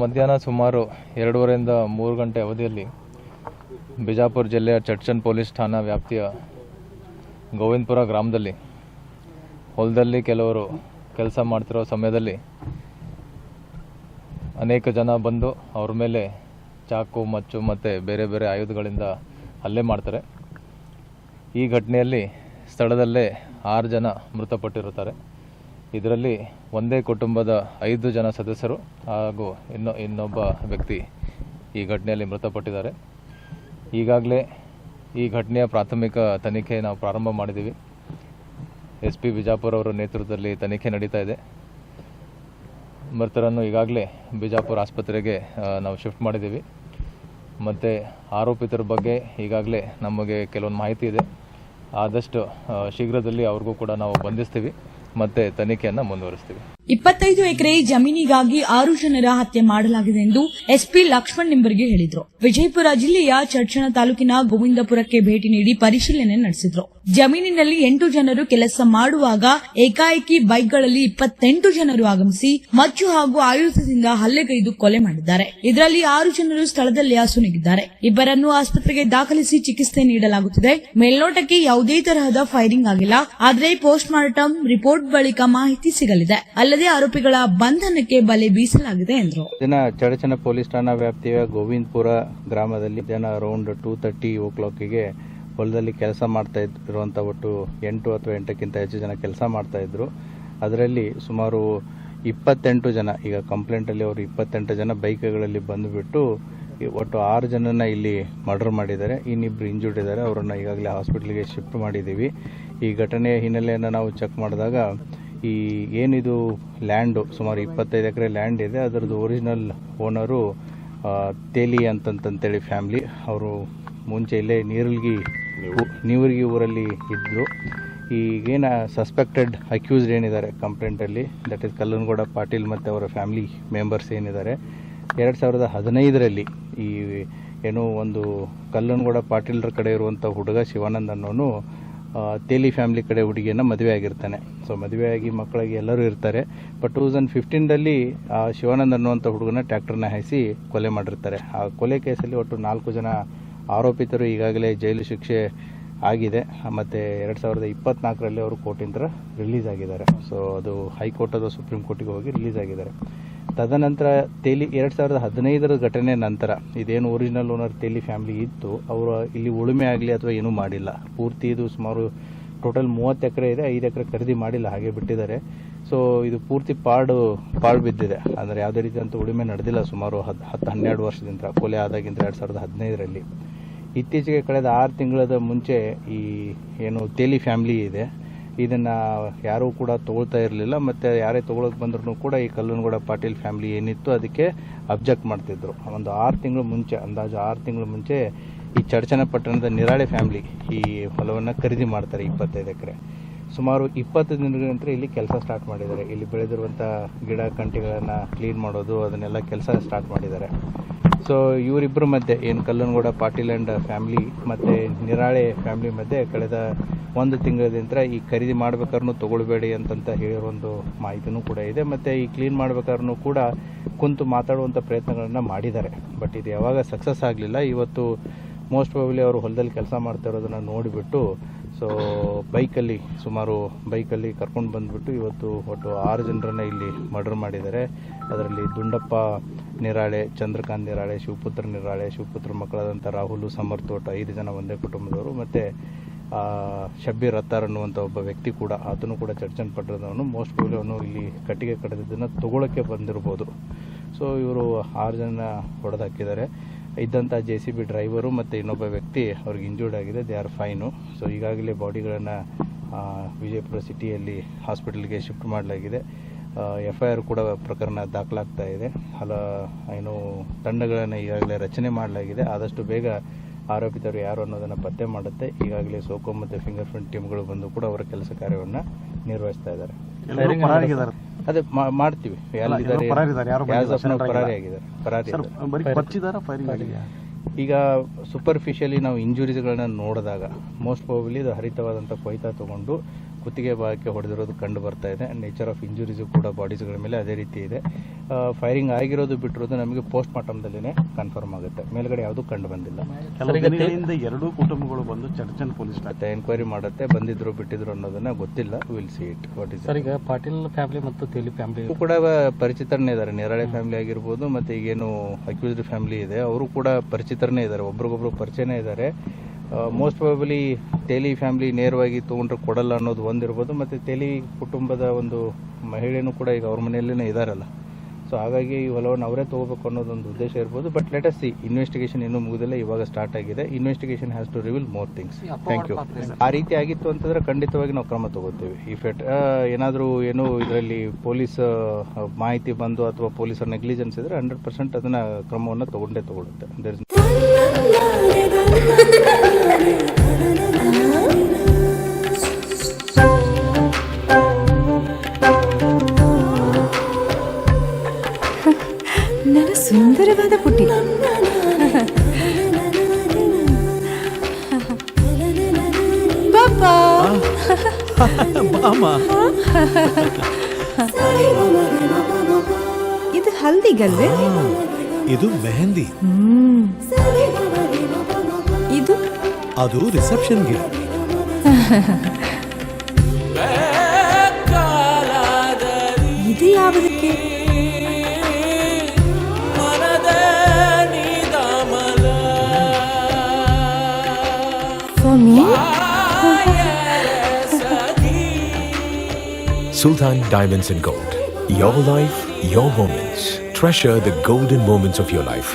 ಮಧ್ಯಾಹ್ನ ಸುಮಾರು 2:30ರಿಂದ 3 ಗಂಟೆ ಅವಧಿಯಲ್ಲಿ ಬಿಜಾಪುರ ಜಿಲ್ಲೆಯ ಚಡ್ಚನ್ ಪೊಲೀಸ್ ಠಾಣಾ ವ್ಯಾಪ್ತಿಯ ಗೋವಿಂದಪುರ ಗ್ರಾಮದಲ್ಲಿ ಹೊಲದಲ್ಲಿ ಕೆಲವರು ಕೆಲಸ ಮಾಡ್ತಿರೋ ಸಮಯದಲ್ಲಿ ಅನೇಕ ಜನ ಬಂದು ಅವ್ರ ಮೇಲೆ ಚಾಕು, ಮಚ್ಚು ಮತ್ತು ಬೇರೆ ಬೇರೆ ಆಯುಧಗಳಿಂದ ಹಲ್ಲೆ ಮಾಡ್ತಾರೆ. ಈ ಘಟನೆಯಲ್ಲಿ ಸ್ಥಳದಲ್ಲೇ 6 ಜನ ಮೃತಪಟ್ಟಿರುತ್ತಾರೆ. ಇದರಲ್ಲಿ ಒಂದೇ ಕುಟುಂಬದ 5 ಜನ ಸದಸ್ಯರು ಹಾಗೂ ಇನ್ನೊಬ್ಬ ವ್ಯಕ್ತಿ ಈ ಘಟನೆಯಲ್ಲಿ ಮೃತಪಟ್ಟಿದ್ದಾರೆ. ಈಗಾಗಲೇ ಈ ಘಟನೆಯ ಪ್ರಾಥಮಿಕ ತನಿಖೆ ನಾವು ಪ್ರಾರಂಭ ಮಾಡಿದ್ದೀವಿ. SP ಬಿಜಾಪುರ ಅವರ ನೇತೃತ್ವದಲ್ಲಿ ತನಿಖೆ ನಡೀತಾ ಇದೆ. ಮೃತರನ್ನು ಈಗಾಗಲೇ ಬಿಜಾಪುರ ಆಸ್ಪತ್ರೆಗೆ ನಾವು ಶಿಫ್ಟ್ ಮಾಡಿದ್ದೀವಿ. ಮತ್ತು ಆರೋಪಿತರ ಬಗ್ಗೆ ಈಗಾಗಲೇ ನಮಗೆ ಕೆಲವೊಂದು ಮಾಹಿತಿ ಇದೆ. ಆದಷ್ಟು ಶೀಘ್ರದಲ್ಲಿ ಅವ್ರಿಗೂ ಕೂಡ ನಾವು ಬಂಧಿಸ್ತೀವಿ ಮತ್ತು ತನಿಖೆಯನ್ನು ಮುಂದುವರಿಸ್ತೀವಿ. 25 ಎಕರೆ ಜಮೀನಿಗಾಗಿ 6 ಜನರ ಹತ್ಯೆ ಮಾಡಲಾಗಿದೆ ಎಂದು SP ಲಕ್ಷ್ಮಣ್ ನಿಂಬರ್ಗೆ ಹೇಳಿದ್ರು. ವಿಜಯಪುರ ಜಿಲ್ಲೆಯ ಚಡ್ಚಣ ತಾಲೂಕಿನ ಗೋವಿಂದಪುರಕ್ಕೆ ಭೇಟಿ ನೀಡಿ ಪರಿಶೀಲನೆ ನಡೆಸಿದ್ರು. ಜಮೀನಿನಲ್ಲಿ 8 ಜನರು ಕೆಲಸ ಮಾಡುವಾಗ ಏಕಾಏಕಿ ಬೈಕ್ಗಳಲ್ಲಿ 28 ಜನರು ಆಗಮಿಸಿ ಮಚ್ಚು ಹಾಗೂ ಆಯುಧದಿಂದ ಹಲ್ಲೆಗೈದು ಕೊಲೆ ಮಾಡಿದ್ದಾರೆ. ಇದರಲ್ಲಿ 6 ಜನರು ಸ್ಥಳದಲ್ಲೇ ಅಸುನೀಗಿದ್ದಾರೆ. ಇಬ್ಬರನ್ನು ಆಸ್ಪತ್ರೆಗೆ ದಾಖಲಿಸಿ ಚಿಕಿತ್ಸೆ ನೀಡಲಾಗುತ್ತಿದೆ. ಮೇಲ್ನೋಟಕ್ಕೆ ಯಾವುದೇ ತರಹದ ಫೈರಿಂಗ್ ಆಗಿಲ್ಲ. ಆದರೆ ಪೋಸ್ಟ್ ಮಾರ್ಟಂ ರಿಪೋರ್ಟ್ ಬಳಿಕ ಮಾಹಿತಿ ಸಿಗಲಿದೆ. ಅಲ್ಲದೆ ಆರೋಪಿಗಳ ಬಂಧನಕ್ಕೆ ಬಲೆ ಬೀಸಲಾಗಿದೆ ಎಂದರು. ಚಡಚಣ ಪೊಲೀಸ್ ಠಾಣಾ ವ್ಯಾಪ್ತಿಯ ಗೋವಿಂದಪುರ ಗ್ರಾಮದಲ್ಲಿ ಅರೌಂಡ್ 2:30 ಓ ಕ್ಲಾಕಿಗೆ ಹೊಲದಲ್ಲಿ ಕೆಲಸ ಮಾಡ್ತಾ ಇರುವಂತ ಒಟ್ಟು 8 ಅಥವಾ 8ಕ್ಕಿಂತ ಹೆಚ್ಚು ಜನ ಕೆಲಸ ಮಾಡ್ತಾ ಇದ್ರು. ಅದರಲ್ಲಿ ಸುಮಾರು 28 ಜನ, ಈಗ ಕಂಪ್ಲೇಂಟ್ ಅಲ್ಲಿ ಅವರು 28 ಜನ ಬೈಕ್ಗಳಲ್ಲಿ ಬಂದುಬಿಟ್ಟು ಒಟ್ಟು 6 ಜನನ ಇಲ್ಲಿ ಮರ್ಡರ್ ಮಾಡಿದ್ದಾರೆ. ಇನ್ನಿಬ್ರು ಇಂಜೂರ್ಡ್ ಇದ್ದಾರೆ. ಅವರನ್ನ ಈಗಾಗಲೇ ಹಾಸ್ಪಿಟಲ್ಗೆ ಶಿಫ್ಟ್ ಮಾಡಿದ್ದೀವಿ. ಈ ಘಟನೆಯ ಹಿನ್ನೆಲೆಯನ್ನು ನಾವು ಚೆಕ್ ಮಾಡಿದಾಗ ಈ ಏನಿದು ಲ್ಯಾಂಡು ಸುಮಾರು 25 ಎಕರೆ ಲ್ಯಾಂಡ್ ಇದೆ. ಅದರದ್ದು ಒರಿಜಿನಲ್ ಓನರು ತೇಲಿ ಅಂತಂತೇಳಿ ಫ್ಯಾಮಿಲಿ. ಅವರು ಮುಂಚೆ ಇಲ್ಲೇ ನೀವರ್ಗಿ ಊರಲ್ಲಿ ಇದ್ದರು. ಈಗೇನು ಸಸ್ಪೆಕ್ಟೆಡ್ ಅಕ್ಯೂಸ್ಡ್ ಏನಿದ್ದಾರೆ ಕಂಪ್ಲೇಂಟಲ್ಲಿ, ದಟ್ ಇಸ್ ಕಲ್ಲನಗೌಡ ಪಾಟೀಲ್ ಮತ್ತು ಅವರ ಫ್ಯಾಮಿಲಿ ಮೆಂಬರ್ಸ್ ಏನಿದ್ದಾರೆ, 2015ರಲ್ಲಿ ಈ ಏನು ಒಂದು ಕಲ್ಲನಗೌಡ ಪಾಟೀಲ್ರ ಕಡೆ ಇರುವಂಥ ಹುಡುಗ ಶಿವಾನಂದ್ ಅನ್ನೋನು ತೇಲಿ ಫ್ಯಾಮಿಲಿ ಕಡೆ ಹುಡುಗಿಯನ್ನು ಮದುವೆ ಆಗಿರ್ತಾನೆ. ಸೊ ಮದುವೆಯಾಗಿ ಮಕ್ಕಳಿಗೆ ಎಲ್ಲರೂ ಇರ್ತಾರೆ. ಬಟ್ 2015ರಲ್ಲಿ ಶಿವಾನಂದ್ ಅನ್ನುವಂಥ ಹುಡುಗನ ಟ್ರ್ಯಾಕ್ಟರ್ನ ಹಾಯಿಸಿ ಕೊಲೆ ಮಾಡಿರ್ತಾರೆ. ಆ ಕೊಲೆ ಕೇಸಲ್ಲಿ ಒಟ್ಟು 4 ಜನ ಆರೋಪಿತರು ಈಗಾಗಲೇ ಜೈಲು ಶಿಕ್ಷೆ ಆಗಿದೆ. ಮತ್ತು 2024ರಲ್ಲಿ ಅವರು ಕೋರ್ಟಿಂದ ರಿಲೀಸ್ ಆಗಿದ್ದಾರೆ. ಸೊ ಅದು ಹೈಕೋರ್ಟ್ ಅಥವಾ ಸುಪ್ರೀಂ ಕೋರ್ಟಿಗೆ ಹೋಗಿ ರಿಲೀಸ್ ಆಗಿದ್ದಾರೆ. ತದನಂತರ ತೇಲಿ 2015ರ ಘಟನೆ ನಂತರ ಇದೇನು ಒರಿಜಿನಲ್ ಓನರ್ ತೇಲಿ ಫ್ಯಾಮಿಲಿ ಇತ್ತು, ಅವರು ಇಲ್ಲಿ ಉಳುಮೆ ಆಗಲಿ ಅಥವಾ ಏನೂ ಮಾಡಿಲ್ಲ. ಪೂರ್ತಿ ಇದು ಸುಮಾರು ಟೋಟಲ್ 30 ಎಕರೆ ಇದೆ, 5 ಎಕರೆ ಖರೀದಿ ಮಾಡಿಲ್ಲ, ಹಾಗೆ ಬಿಟ್ಟಿದ್ದಾರೆ. ಸೊ ಇದು ಪೂರ್ತಿ ಪಾಡು ಬಿದ್ದಿದೆ. ಅಂದರೆ ಯಾವುದೇ ರೀತಿ ಅಂತ ಉಳುಮೆ ನಡೆದಿಲ್ಲ ಸುಮಾರು 10-12 ವರ್ಷದಿಂದ, ಕೊಲೆ ಆದಾಗಿಂದ 2015ರಲ್ಲಿ. ಇತ್ತೀಚೆಗೆ ಕಳೆದ 6 ತಿಂಗಳ ಮುಂಚೆ ಈ ಏನು ತೇಲಿ ಫ್ಯಾಮಿಲಿ ಇದೆ, ಇದನ್ನು ಯಾರೂ ಕೂಡ ತೊಗೊಳ್ತಾ ಇರಲಿಲ್ಲ. ಮತ್ತು ಯಾರೇ ತೊಗೊಳಕ್ಕೆ ಬಂದ್ರೂ ಕೂಡ ಈ ಕಲ್ಲನಗೌಡ ಪಾಟೀಲ್ ಫ್ಯಾಮಿಲಿ ಏನಿತ್ತು ಅದಕ್ಕೆ ಅಬ್ಜೆಕ್ಟ್ ಮಾಡ್ತಿದ್ರು. ಒಂದು 6 ತಿಂಗಳು ಮುಂಚೆ, ಅಂದಾಜು 6 ತಿಂಗಳು ಮುಂಚೆ ಈ ಚಡಚಣ ಪಟ್ಟಣದ ನಿರಾಳೆ ಫ್ಯಾಮಿಲಿ ಈ ಹೊಲವನ್ನು ಖರೀದಿ ಮಾಡ್ತಾರೆ 25 ಎಕರೆ. ಸುಮಾರು 20 ದಿನಗಳ ನಂತರ ಇಲ್ಲಿ ಕೆಲಸ ಸ್ಟಾರ್ಟ್ ಮಾಡಿದ್ದಾರೆ. ಇಲ್ಲಿ ಬೆಳೆದಿರುವಂಥ ಗಿಡ ಕಂಟಿಗಳನ್ನು ಕ್ಲೀನ್ ಮಾಡೋದು, ಅದನ್ನೆಲ್ಲ ಕೆಲಸ ಸ್ಟಾರ್ಟ್ ಮಾಡಿದ್ದಾರೆ. ಸೊ ಇವರಿಬ್ಬರ ಮಧ್ಯೆ ಏನು ಕಲ್ಲನಗೌಡ ಪಾಟೀಲ್ ಆ್ಯಂಡ್ ಫ್ಯಾಮಿಲಿ ಮತ್ತು ನಿರಾಳೆ ಫ್ಯಾಮಿಲಿ ಮಧ್ಯೆ ಕಳೆದ 1 ತಿಂಗಳ ನಂತರ ಈ ಖರೀದಿ ಮಾಡ್ಬೇಕಾದ್ರೂ ತೊಗೊಳ್ಬೇಡಿ ಅಂತಂತ ಹೇಳಿರೋ ಮಾಹಿತಿನೂ ಕೂಡ ಇದೆ. ಮತ್ತು ಈ ಕ್ಲೀನ್ ಮಾಡ್ಬೇಕಾದ್ರೂ ಕೂಡ ಕುಂತು ಮಾತಾಡುವಂಥ ಪ್ರಯತ್ನಗಳನ್ನು ಮಾಡಿದ್ದಾರೆ. ಬಟ್ ಇದು ಯಾವಾಗ ಸಕ್ಸಸ್ ಆಗಲಿಲ್ಲ. ಇವತ್ತು ಮೋಸ್ಟ್ ಪ್ರಾಬಬ್ಲಿ ಅವರು ಹೊಲದಲ್ಲಿ ಕೆಲಸ ಮಾಡ್ತಾ ಇರೋದನ್ನು ನೋಡಿಬಿಟ್ಟು ಸೊ ಬೈಕಲ್ಲಿ ಕರ್ಕೊಂಡು ಬಂದುಬಿಟ್ಟು ಇವತ್ತು ಒಟ್ಟು 6 ಜನರನ್ನು ಇಲ್ಲಿ ಮರ್ಡರ್ ಮಾಡಿದ್ದಾರೆ. ಅದರಲ್ಲಿ ದುಂಡಪ್ಪ ನಿರಾಳೆ, ಚಂದ್ರಕಾಂತ್ ನಿರಾಳೆ, ಶಿವಪುತ್ರ ನಿರಾಳೆ, ಶಿವಪುತ್ರ ಮಕ್ಕಳಾದಂಥ ರಾಹುಲ್, ಸಮರ್ಥ, ಒಟ್ಟು 5 ಜನ ಒಂದೇ ಕುಟುಂಬದವರು. ಮತ್ತು ಶಬ್ಬೀರ್ ಅತ್ತಾರ್ ಅನ್ನುವಂಥ ಒಬ್ಬ ವ್ಯಕ್ತಿ ಕೂಡ, ಆತನು ಕೂಡ ಚಡ್ಚನ್ ಪಟ್ಟಣದವನು. ಮೋಸ್ಟ್ ಪ್ರಾಬಬ್ಲಿ ಅವನು ಇಲ್ಲಿ ಕಟ್ಟಿಗೆ ಕಡಿದಿದ್ದನ್ನು ತಗೊಳ್ಳೋಕ್ಕೆ ಬಂದಿರ್ಬೋದು. ಸೊ ಇವರು 6 ಜನ ಹೊಡೆದಾಕಿದ್ದಾರೆ. ಇದ್ದಂಥ JCB ಡ್ರೈವರು ಮತ್ತು ಇನ್ನೊಬ್ಬ ವ್ಯಕ್ತಿ ಅವ್ರಿಗೆ ಇಂಜೂರ್ಡ್ ಆಗಿದೆ. They are fine. ಸೊ ಈಗಾಗಲೇ ಬಾಡಿಗಳನ್ನು ವಿಜಯಪುರ ಸಿಟಿಯಲ್ಲಿ ಹಾಸ್ಪಿಟಲ್ಗೆ ಶಿಫ್ಟ್ ಮಾಡಲಾಗಿದೆ. FIR ಕೂಡ ಪ್ರಕರಣ ದಾಖಲಾಗ್ತಾ ಇದೆ. ಏನು ತಂಡಗಳನ್ನು ಈಗಾಗಲೇ ರಚನೆ ಮಾಡಲಾಗಿದೆ. ಆದಷ್ಟು ಬೇಗ ಆರೋಪಿತರು ಯಾರು ಅನ್ನೋದನ್ನು ಪತ್ತೆ ಮಾಡುತ್ತೆ. ಈಗಾಗಲೇ ಸೋಕೋ ಮತ್ತು ಫಿಂಗರ್ ಪ್ರಿಂಟ್ ಟೀಮ್ಗಳು ಬಂದು ಕೂಡ ಅವರ ಕೆಲಸ ಕಾರ್ಯವನ್ನು ನಿರ್ವಹಿಸ್ತಾ ಇದ್ದಾರೆ. ಅದೇ ಮಾಡ್ತೀವಿ. ಈಗ ಸೂಪರ್ಫಿಷಿಯಲಿ ನಾವು ಇಂಜುರೀಸ್ಗಳನ್ನ ನೋಡಿದಾಗ ಮೋಸ್ಟ್ ಪ್ರಾಬಬ್ಲಿ ಇದು ಹರಿತವಾದಂಥ ಕೊಯ್ತಾ ತಗೊಂಡು ಕುತ್ತಿಗೆ ಭಾಗಕ್ಕೆ ಹೊಡೆದಿರೋದು ಕಂಡು ಬರ್ತಾ ಇದೆ. ನೇಚರ್ ಆಫ್ ಇಂಜುರೀಸು ಕೂಡ ಬಾಡೀಸ್ಗಳ ಮೇಲೆ ಅದೇ ರೀತಿ ಇದೆ. ಫೈರಿಂಗ್ ಆಗಿರೋದು ಬಿಟ್ಟಿರೋದು ನಮಗೆ ಪೋಸ್ಟ್ ಮಾರ್ಟಮ್ದಲ್ಲೇ ಕನ್ಫರ್ಮ್ ಆಗುತ್ತೆ. ಮೇಲ್ಗಡೆ ಯಾವುದೂ ಕಂಡು ಬಂದಿಲ್ಲ. ಎರಡೂ ಕುಟುಂಬಗಳು ಬಂದು ಚರ್ಚನ್ ಪೊಲೀಸ್ ಮತ್ತೆ ಎಂಕ್ವೈರಿ ಮಾಡುತ್ತೆ, ಬಂದಿದ್ರು ಬಿಟ್ಟಿದ್ರು ಅನ್ನೋದನ್ನ ಗೊತ್ತಿಲ್ಲ. Will see it what is. Sir, ಈಗ ಪಾಟೀಲ್ ಫ್ಯಾಮಿಲಿ ಮತ್ತು ತೇಲಿ ಫ್ಯಾಮಿಲಿ ಕೂಡ ಪರಿಚಿತರನ್ನೇ ಇದ್ದಾರೆ. ನೇರಾಳೆ ಫ್ಯಾಮಿಲಿ ಆಗಿರ್ಬೋದು, ಮತ್ತೆ ಈಗೇನು ಅಕ್ಯೂಸ್ಡ್ ಫ್ಯಾಮಿಲಿ ಇದೆ ಅವರು ಕೂಡ ಪರಿಚಿತರನ್ನೇ ಇದ್ದಾರೆ, ಒಬ್ರಿಗೊಬ್ರು ಪರಿಚಯನೇ ಇದ್ದಾರೆ. ಮೋಸ್ಟ್ ಪ್ರಾಬಲಿ ತೇಲಿ ಫ್ಯಾಮಿಲಿ ನೇರವಾಗಿ ತೊಗೊಂಡ್ರೆ ಕೊಡಲ್ಲ ಅನ್ನೋದು ಒಂದಿರ್ಬೋದು. ಮತ್ತು ತೇಲಿ ಕುಟುಂಬದ ಒಂದು ಮಹಿಳೆನೂ ಕೂಡ ಈಗ ಅವ್ರ ಮನೆಯಲ್ಲೇ ಇದ್ದಾರಲ್ಲ, ಸೊ ಹಾಗಾಗಿ ಈ ಹೊಲವನ್ನು ಅವರೇ ತೊಗೋಬೇಕು ಅನ್ನೋದೊಂದು ಉದ್ದೇಶ ಇರ್ಬೋದು. But let us see, investigation ಇನ್ನೂ ಮುಗಿದಿಲ್ಲ, ಇವಾಗ ಸ್ಟಾರ್ಟ್ ಆಗಿದೆ. Investigation has to reveal more things. Thank you. ಆ ರೀತಿ ಆಗಿತ್ತು ಅಂತಂದ್ರೆ ಖಂಡಿತವಾಗಿ ನಾವು ಕ್ರಮ ತಗೋತೀವಿ. ಇಫ್ ಏನಾದರೂ ಏನು ಇದರಲ್ಲಿ ಪೊಲೀಸ್ ಮಾಹಿತಿ ಬಂದು ಅಥವಾ ಪೊಲೀಸರ ನೆಗ್ಲಿಜೆನ್ಸ್ ಇದ್ರೆ 100% ಅದನ್ನ ಕ್ರಮವನ್ನು ತಗೊಳ್ಳುತ್ತೆ. ನನ್ನ ಸುಂದರವಾದ ಪುಟ್ಟಿ. ಪಾಪಾ, ಇದು ಹಲ್ದಿಗಲ್ವೇ? ಇದು ಮೆಹಂದಿ. ಇದು ಅದು ರಿಸೆಪ್ಷನ್ಗೆ. ಇದು ಯಾವುದಕ್ಕೆ? For me? Sultan Diamonds and Gold. Your life, your moments. Treasure the golden moments of your life.